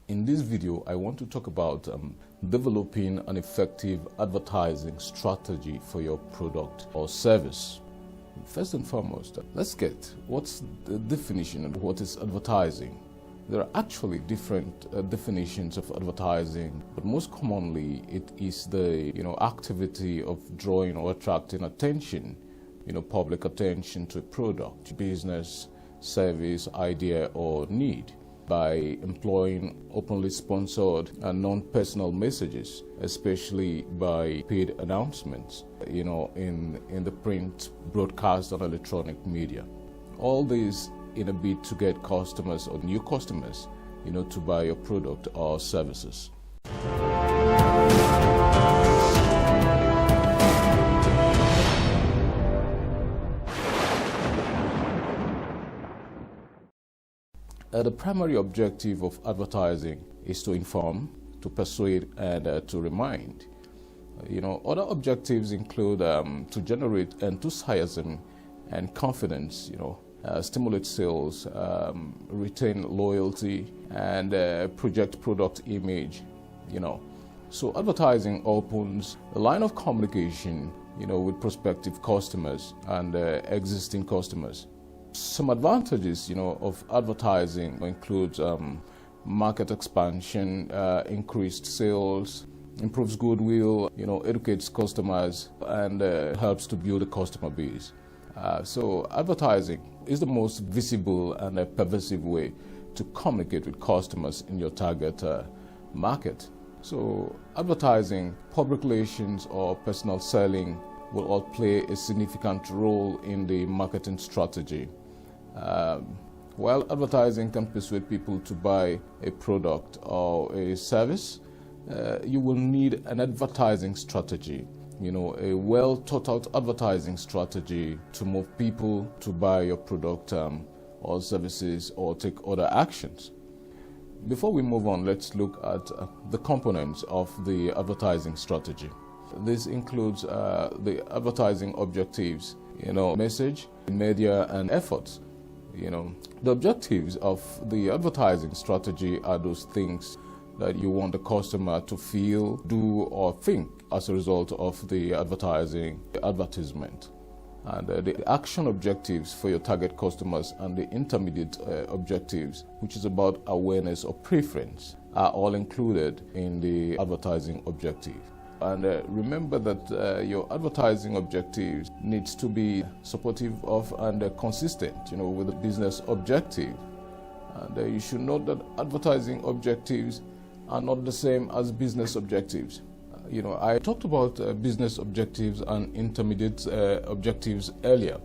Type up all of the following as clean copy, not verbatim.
In this video, I want to talk about developing an effective advertising strategy for your product or service. First and foremost, let's get what's the definition of what is advertising. There are actually different definitions of advertising, but most commonly it is the activity of drawing or attracting attention, public attention to a product, business, service, idea, or need, by employing openly sponsored and non-personal messages, especially by paid announcements, in the print, broadcast, and electronic media. All this in a bid to get customers or new customers, to buy your product or services. The primary objective of advertising is to inform, to persuade, and to remind. Other objectives include to generate enthusiasm and confidence, stimulate sales, retain loyalty, and project product image, So advertising opens a line of communication, with prospective customers and existing customers. Some advantages, of advertising includes market expansion, increased sales, improves goodwill, educates customers, and helps to build a customer base. So advertising is the most visible and pervasive way to communicate with customers in your target market. So advertising, public relations, or personal selling will all play a significant role in the marketing strategy. While advertising can persuade people to buy a product or a service, you will need an advertising strategy, a well thought out advertising strategy to move people to buy your product or services or take other actions. Before we move on, let's look at the components of the advertising strategy. This includes the advertising objectives, message, media, and efforts. The objectives of the advertising strategy are those things that you want the customer to feel, do, or think as a result of the advertisement. And the action objectives for your target customers and the intermediate objectives, which is about awareness or preference, are all included in the advertising objective. And remember that your advertising objectives needs to be supportive of and consistent, with the business objective. And you should note that advertising objectives are not the same as business objectives. I talked about business objectives and intermediate objectives earlier.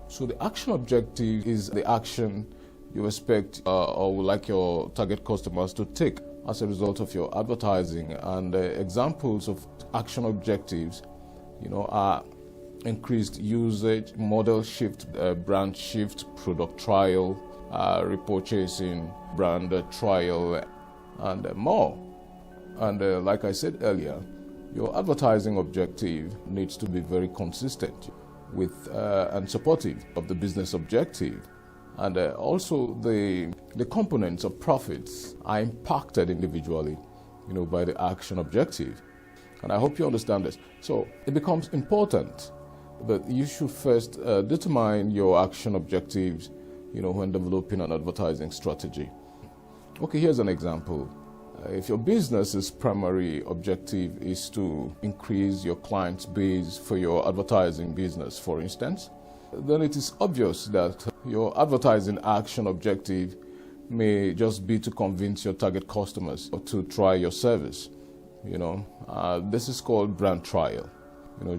So the action objective is the action you expect or would like your target customers to take as a result of your advertising. And examples of action objectives, are increased usage, model shift, brand shift, product trial, repurchasing, brand trial, and more. And like I said earlier, your advertising objective needs to be very consistent with and supportive of the business objective. And also the components of profits are impacted individually, by the action objective. And I hope you understand this. So it becomes important that you should first determine your action objectives, when developing an advertising strategy. Okay, here's an example. If your business's primary objective is to increase your client base for your advertising business, for instance, then it is obvious that your advertising action objective may just be to convince your target customers to try your service. This is called brand trial.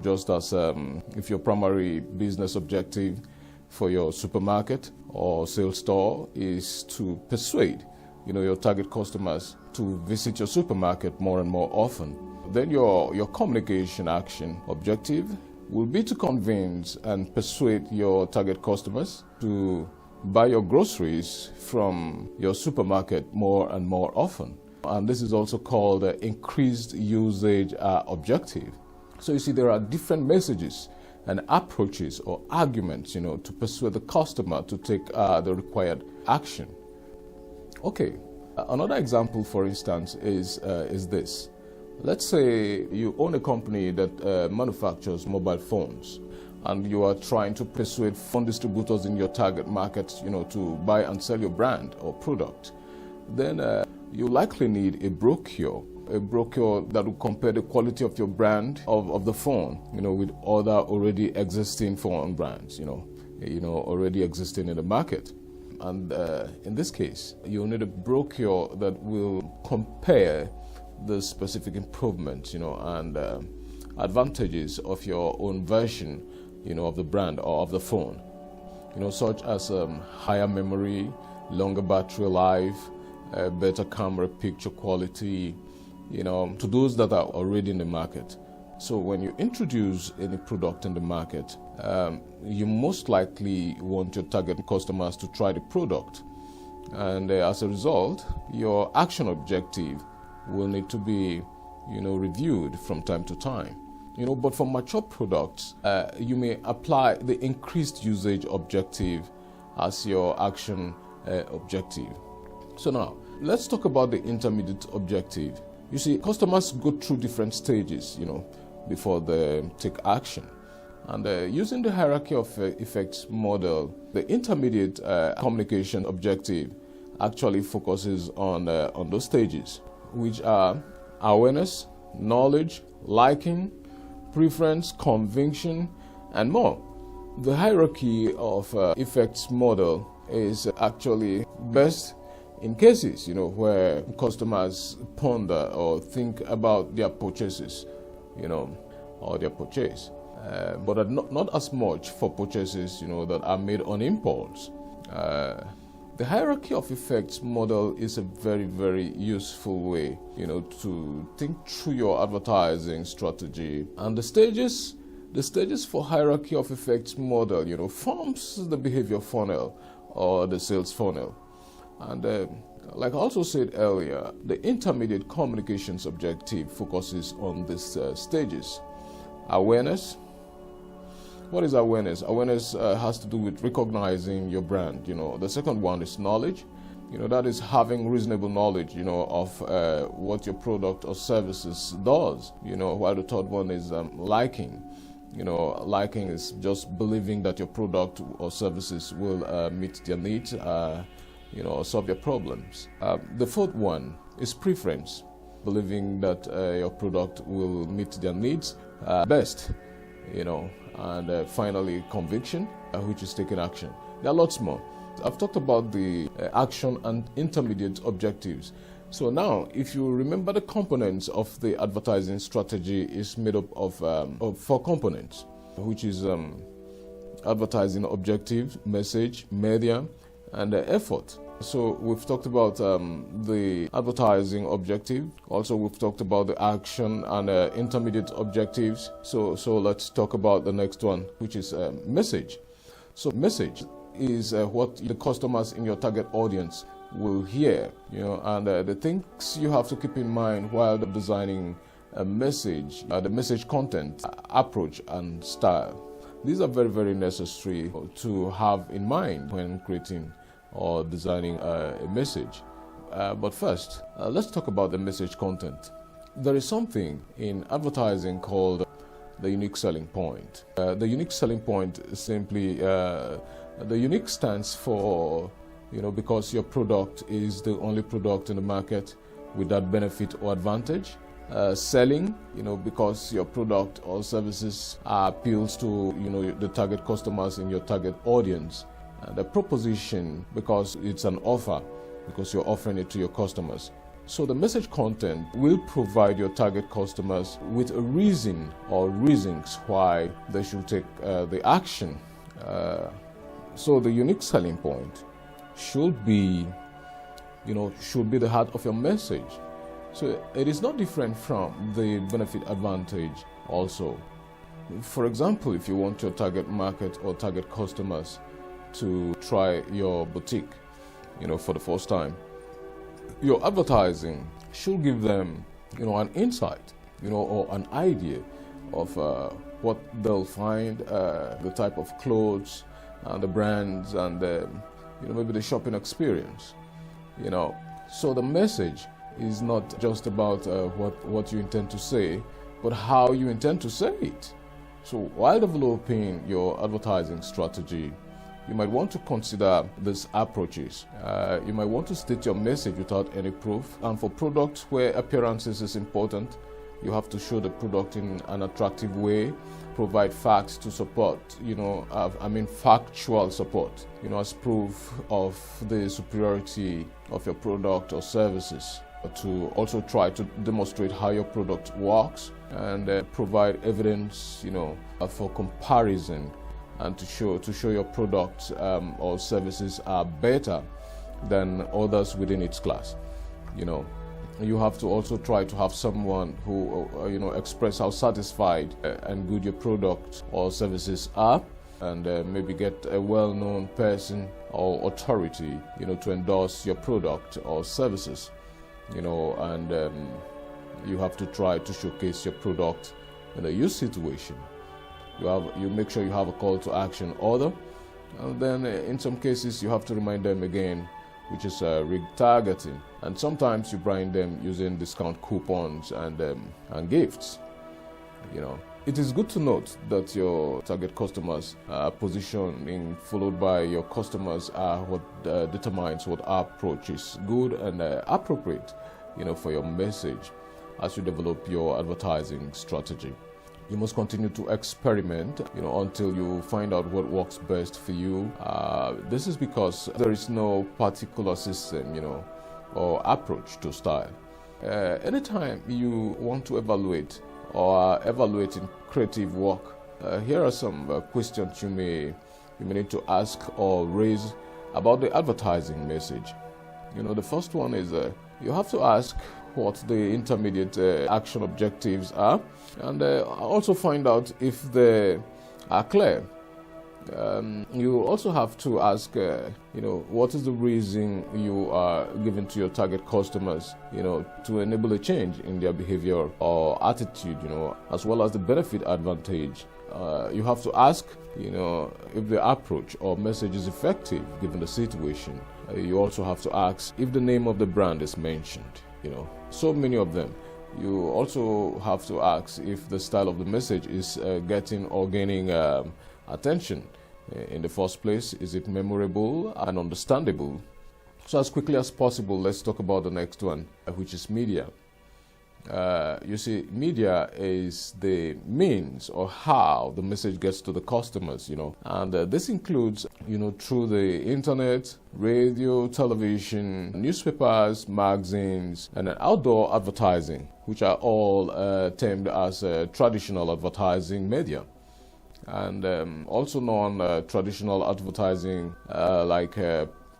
Just as if your primary business objective for your supermarket or sales store is to persuade, your target customers to visit your supermarket more and more often, then your communication action objective will be to convince and persuade your target customers to buy your groceries from your supermarket more and more often. And this is also called the increased usage objective. So you see, there are different messages and approaches or arguments, to persuade the customer to take the required action. Okay, Another example, for instance, is this. Let's say you own a company that manufactures mobile phones, and you are trying to persuade phone distributors in your target market, to buy and sell your brand or product. Then you likely need a brochure that will compare the quality of your brand of the phone, with other already existing phone brands, already existing in the market. And in this case, you'll need a brochure that will compare the specific improvements, and advantages of your own version, of the brand or of the phone, such as higher memory, longer battery life, better camera picture quality, to those that are already in the market. So when you introduce any product in the market, you most likely want your target customers to try the product. And as a result, your action objective will need to be, reviewed from time to time. But for mature products, you may apply the increased usage objective as your action objective. So now, let's talk about the intermediate objective. You see, customers go through different stages, before they take action. And using the hierarchy of effects model, the intermediate communication objective actually focuses on those stages, which are awareness, knowledge, liking, preference, conviction, and more. The hierarchy of effects model is actually best in cases, where customers ponder or think about their purchases, or their purchase, but not as much for purchases, that are made on impulse. The hierarchy of effects model is a very, very useful way, to think through your advertising strategy. And the stages for hierarchy of effects model, forms the behavior funnel or the sales funnel. And like I also said earlier, the intermediate communications objective focuses on these stages. Awareness. What is awareness? Awareness has to do with recognizing your brand. The second one is knowledge. That is having reasonable knowledge, of what your product or services does. While the third one is liking. Liking is just believing that your product or services will meet their needs, solve their problems. The fourth one is preference, believing that your product will meet their needs best, and finally conviction, which is taking action. There are lots more. I've talked about the action and intermediate objectives. So now, if you remember, the components of the advertising strategy is made up of 4 components, which is advertising objective, message, media, and effort. So we've talked about the advertising objective. Also, we've talked about the action and intermediate objectives. So let's talk about the next one, which is message. So message is what the customers in your target audience will hear, and the things you have to keep in mind while designing a message, the message content, approach, and style. These are very, very necessary to have in mind when creating or designing a message. But first, let's talk about the message content. There is something in advertising called the unique selling point. The unique selling point is simply, the unique stands for, because your product is the only product in the market with that benefit or advantage. Selling, because your product or services appeals to, the target customers in your target audience. The proposition, because it's an offer, because you're offering it to your customers. So the message content will provide your target customers with a reason or reasons why they should take the action. So the unique selling point should be the heart of your message. So it is not different from the benefit advantage also. For example, if you want your target market or target customers to try your boutique, for the first time, your advertising should give them, an insight, or an idea of what they'll find, the type of clothes, the brands, and maybe the shopping experience, So the message is not just about what you intend to say, but how you intend to say it. So while developing your advertising strategy, you might want to consider these approaches. You might want to state your message without any proof. And for products where appearances is important, you have to show the product in an attractive way, provide facts to support, factual support, as proof of the superiority of your product or services. To also try to demonstrate how your product works and provide evidence, for comparison, and to show your products or services are better than others within its class. You have to also try to have someone who express how satisfied and good your product or services are, and maybe get a well-known person or authority to endorse your product or services. And you have to try to showcase your product in a use situation. You make sure you have a call to action order, and then in some cases you have to remind them again, which is retargeting. And sometimes you brand them using discount coupons and gifts. It is good to note that your target customers' positioning followed by your customers are what determines what approach is good and appropriate, for your message as you develop your advertising strategy. You must continue to experiment, until you find out what works best for you. This is because there is no particular system, or approach to style. Anytime you want to evaluate or are evaluating creative work, here are some questions you may need to ask or raise about the advertising message. The first one is you have to ask what the intermediate action objectives are, and also find out if they are clear. You also have to ask, what is the reason you are giving to your target customers, to enable a change in their behavior or attitude, as well as the benefit advantage. You have to ask, if the approach or message is effective given the situation. You also have to ask if the name of the brand is mentioned, so many of them. You also have to ask if the style of the message is getting or gaining attention in the first place. Is it memorable and understandable? So as quickly as possible, let's talk about the next one, which is media. You see, media is the means or how the message gets to the customers, and this includes, through the internet, radio, television, newspapers, magazines, and outdoor advertising, which are all termed as traditional advertising media. And also non-traditional advertising like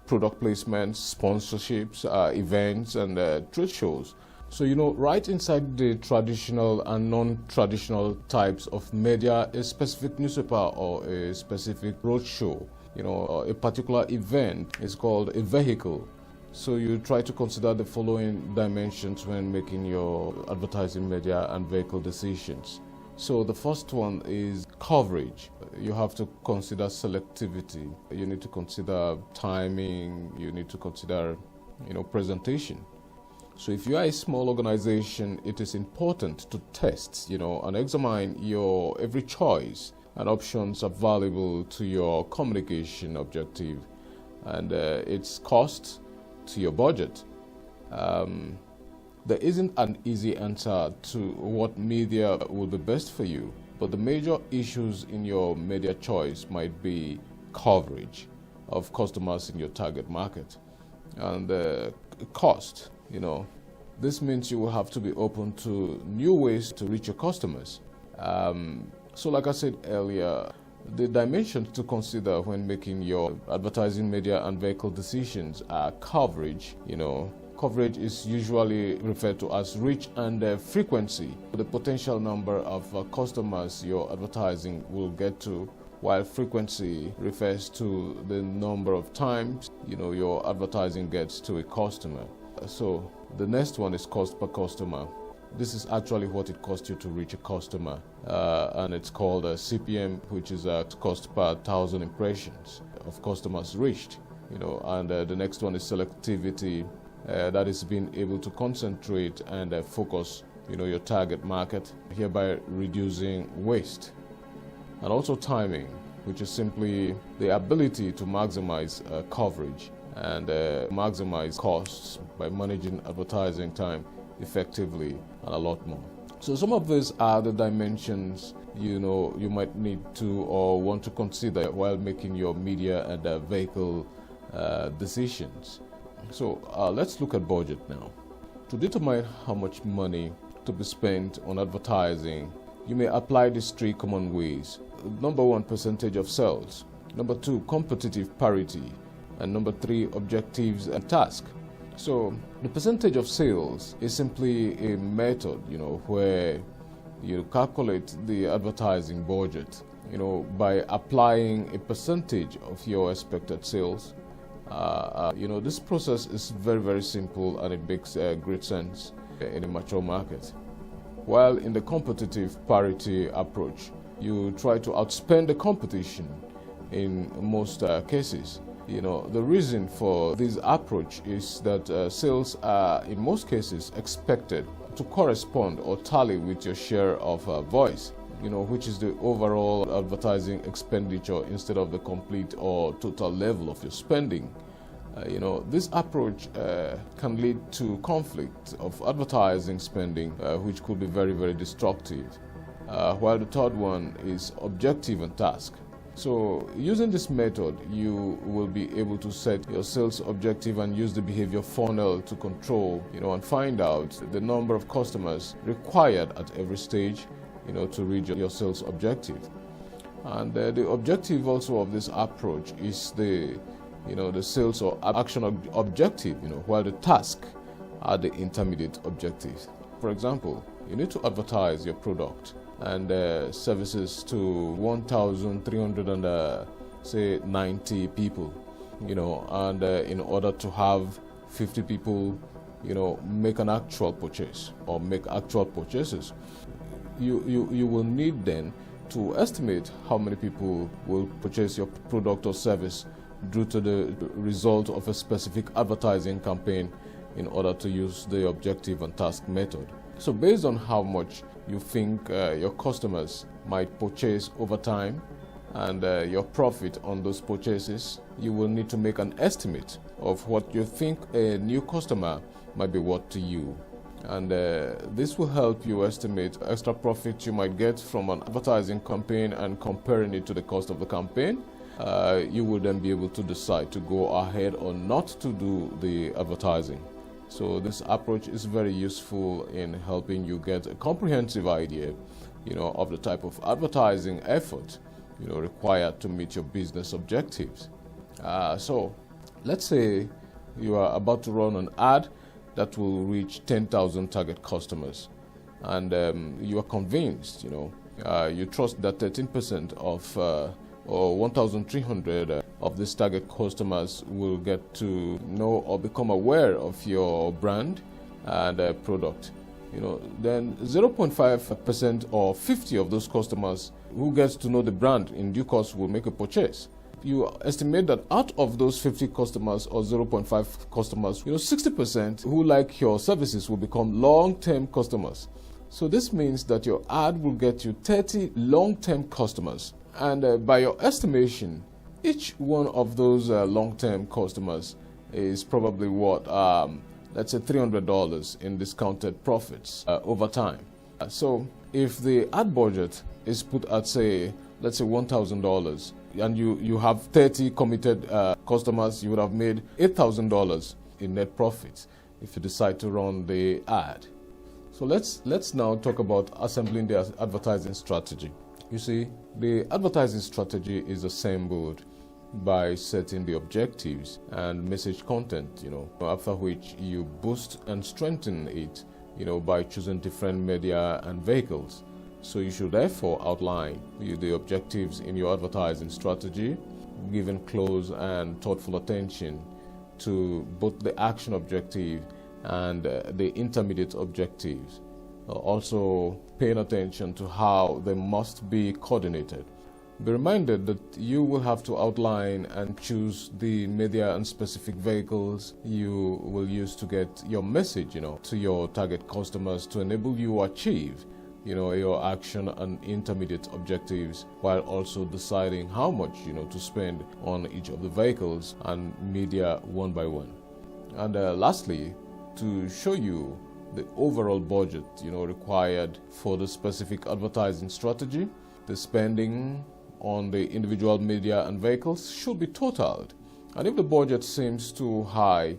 product placements, sponsorships, events, and trade shows. So, right inside the traditional and non-traditional types of media, a specific newspaper or a specific roadshow, or a particular event is called a vehicle. So you try to consider the following dimensions when making your advertising media and vehicle decisions. So the first one is coverage. You have to consider selectivity. You need to consider timing. You need to consider, presentation. So if you are a small organization, it is important to test, and examine your every choice and options available to your communication objective and its cost to your budget. There isn't an easy answer to what media will be best for you, but the major issues in your media choice might be coverage of customers in your target market and cost. This means you will have to be open to new ways to reach your customers. So like I said earlier, the dimensions to consider when making your advertising media and vehicle decisions are coverage. Coverage is usually referred to as reach and frequency, the potential number of customers your advertising will get to, while frequency refers to the number of times your advertising gets to a customer. So the next one is cost per customer. This is actually what it costs you to reach a customer, and it's called a CPM, which is cost per 1,000 impressions of customers reached. And the next one is selectivity. that is being able to concentrate and focus, your target market, hereby reducing waste. And also timing, which is simply the ability to maximize coverage and maximize costs by managing advertising time effectively, and a lot more. So some of these are the dimensions you might need to or want to consider while making your media and vehicle decisions. So let's look at budget now. To determine how much money to be spent on advertising, you may apply these three common ways. Number one, percentage of sales. Number two, competitive parity. And number three, objectives and tasks. So the percentage of sales is simply a method, where you calculate the advertising budget, by applying a percentage of your expected sales. This process is very, very simple, and it makes great sense in a mature market. While in the competitive parity approach, you try to outspend the competition in most cases. The reason for this approach is that sales are in most cases expected to correspond or tally with your share of voice, which is the overall advertising expenditure instead of the complete or total level of your spending. This approach can lead to conflict of advertising spending, which could be very, very destructive. While the third one is objective and task. So using this method, you will be able to set your sales objective and use the behavior funnel to control, and find out the number of customers required at every stage, to reach your sales objective. And the objective also of this approach is the sales or action objective, while the task are the intermediate objectives. For example, you need to advertise your product and services to 1,390 people, and in order to have 50 people, make an actual purchase or make actual purchases, you will need then to estimate how many people will purchase your product or service due to the result of a specific advertising campaign in order to use the objective and task method. So based on how much you think your customers might purchase over time and your profit on those purchases, you will need to make an estimate of what you think a new customer might be worth to you. And this will help you estimate extra profit you might get from an advertising campaign, and comparing it to the cost of the campaign. You will then be able to decide to go ahead or not to do the advertising. So this approach is very useful in helping you get a comprehensive idea, of the type of advertising effort, required to meet your business objectives. So let's say you are about to run an ad that will reach 10,000 target customers, and you are convinced, you trust that 13% of or 1,300 of these target customers will get to know or become aware of your brand and product. Then 0.5% or 50 of those customers who gets to know the brand in due course will make a purchase. You estimate that out of those 50 customers or 0.5 customers, 60% who like your services will become long-term customers. So this means that your ad will get you 30 long-term customers. And by your estimation, each one of those long-term customers is probably worth, let's say, $300 in discounted profits over time. So if the ad budget is put at, let's say $1,000, and you have 30 committed customers, you would have made $8,000 in net profits if you decide to run the ad. So let's now talk about assembling the advertising strategy. You see, the advertising strategy is assembled by setting the objectives and message content, after which you boost and strengthen it, by choosing different media and vehicles. So you should therefore outline the objectives in your advertising strategy, giving close and thoughtful attention to both the action objective and the intermediate objectives. Also paying attention to how they must be coordinated. Be reminded that you will have to outline and choose the media and specific vehicles you will use to get your message, to your target customers to enable you to achieve, your action and intermediate objectives, while also deciding how much, to spend on each of the vehicles and media one by one. And lastly, to show you the overall budget, required for the specific advertising strategy, the spending on the individual media and vehicles should be totaled. And if the budget seems too high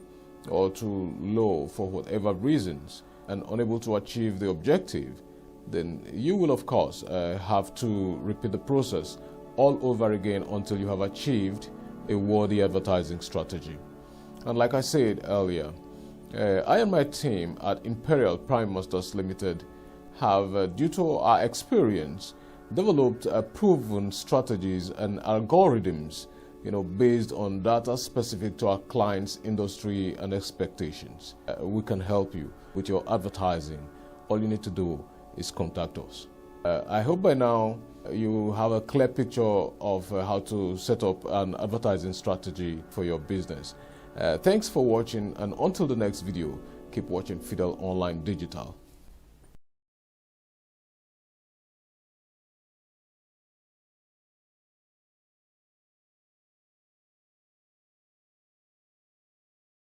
or too low for whatever reasons and unable to achieve the objective, then you will of course have to repeat the process all over again until you have achieved a worthy advertising strategy. And like I said earlier, I and my team at Imperial Prime Masters Limited have, due to our experience, developed proven strategies and algorithms, based on data specific to our clients' industry and expectations. We can help you with your advertising. All you need to do is contact us. I hope by now you have a clear picture of how to set up an advertising strategy for your business. Thanks for watching, and until the next video, keep watching Fidel Online Digital.